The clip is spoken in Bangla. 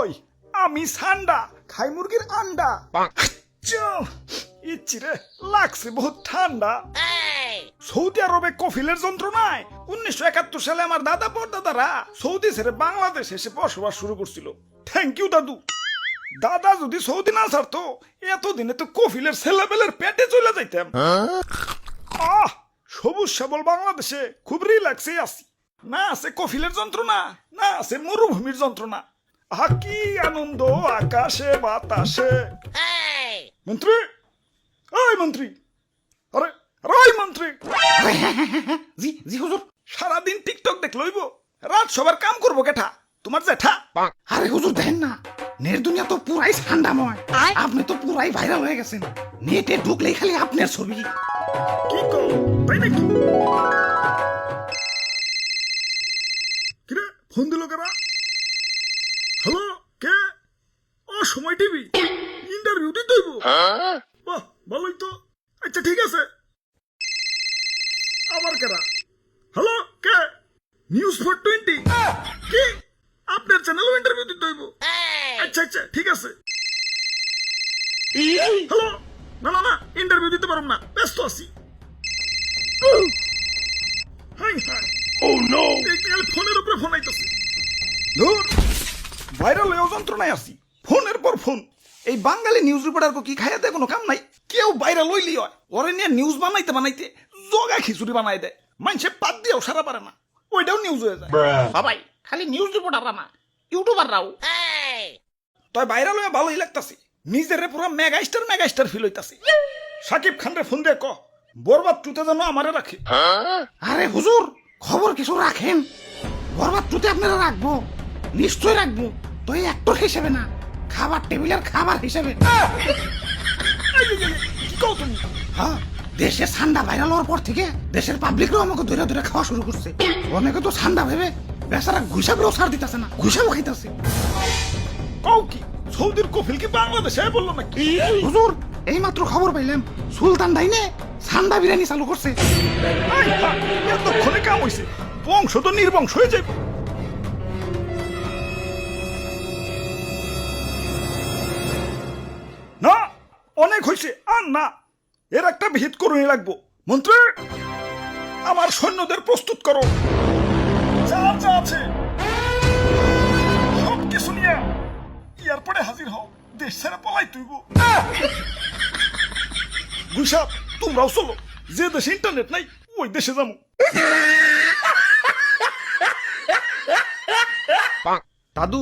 ওই আমি সান্ডা খাই মুরগির আন্ডা ইচ্ছিরে লাগছে বহুত ঠান্ডা। সৌদি আরবে কফিলের যন্ত্রণায় 1971 সালে আমার দাদা পরদাদারা সৌদি ছেড়ে বাংলাদেশ এসে বসবাস শুরু করছিল। থ্যাংক ইউ দাদু। দাদা যদি সৌদি না ছাড়তো এতদিনে তো কফিলের ছেলেবেলের পেটে চলে যাইতাম। সবুজ শ্যাবল বাংলাদেশে খুব রিল্যাক্সে আছি। না আছে কফিলের যন্ত্রণা, না আছে মরুভূমির যন্ত্রণা। আহা কি আনন্দ আকাশে বাতাসে। মন্ত্রী, ওই মন্ত্রী, আরে ওই মন্ত্রী। জি জি হুজুর। সারাদিন টিকটক দেখ লইব, রাত সবার কাম করবো কেঠা? তোমার জেঠা? আরে হুজুর দেখেন না, নেট দুনিয়া তো পুরাই ঠান্ডাময়। আপনি তো পুরাই ভাইরাল হয়ে গেছেন। নেটে ঢুকলেই খালি আপনার ছবি। কি কও, তাই নাকি? কিরে ফোন দিল কারা? হ্যালো, কে? ও সময় টিভি, ইন্টারভিউ দিতে হইব। বাহ ভালোই তো। আচ্ছা ঠিক আছে। আবার কারা? হ্যালো, কে? নিউজ 420 কি? আপনার চ্যানেলও ইন্টারভিউ দিতে হইব? আচ্ছা আচ্ছা ঠিক আছে। হ্যালো, না না না ইন্টারভিউ দিতে পারব না, ব্যস্ত আছি। হাই হাই, ও নো, এই ফোনের উপরে ফোন আইতাছে। ধুর, ভাইরাল হয়ে যন্ত্রণায় আছি, ফোনের পর ফোন। এই বাঙালি নিউজ রিপোর্টারকে কি খাইয়া দেয় কোনো কাম নাই? কেউ ভাইরাল হইলি হয়, ওরে নিয়ে নিউজ বানাইতে বানাইতে জগা খিচুড়ি বানাই দেয়। মানুষে পাত দিয়েও সারা পারে না, ওইটাও নিউজ হয়ে যায়। বাবাই খালি নিউজ রিপোর্টাররা না, ইউটিউবাররাও। তাই ভাইরাল হয়ে ভালোই লাগতাছে, নিজেরে পুরো মেগা স্টার ফিল হইতাছে। সাকিব খান রে ফোন দিয়ে ক বরবাদ টুতে যেন আমারে রাখে। আরে হুজুর খবর কিছু রাখেন, বরবাদ টুতে আপনারা রাখবো, নিশ্চয় রাখবো। তো এই অ্যাক্টর হিসেবে না, খাবার টেবিলের খাবার হিসেবে। কি কও তুমি? হ্যাঁ, দেশে ঠান্ডা ভাইরাল হওয়ার পর থেকে দেশের পাবলিকরাও আমাকে ধরে ধরে খাওয়া শুরু করছে। অনেকে তো ঠান্ডা ভেবে বেচারা ঘুষাবেও ছাড় দিতেছে না, ঘুষাবো খাইতেছে। কও কি সৌদির কফিল কি বাংলাদেশে বললো নাকি? হুজুর এইমাত্র খবর পাইলাম সুলতান ডাইনে ঠান্ডা বিরিয়ানি চালু করছে। এতক্ষণে কাম হইছে, বংশ তো নির্বংশ হয়ে যাবে। না অনেক হয়েছে, আর না, এর একটা বিহিত করুনি লাগবো। মন্ত্রী, আমার সৈন্যদের প্রস্তুত করো, যা যা আছে সব কিছু নিয়ে এয়ারপোর্টে হাজির হও, দেশ ছেড়ে পলাই তুইব। গুইসাপ তোমরাও চলো, যে দেশে ইন্টারনেট নাই ওই দেশে যাবো। দাদু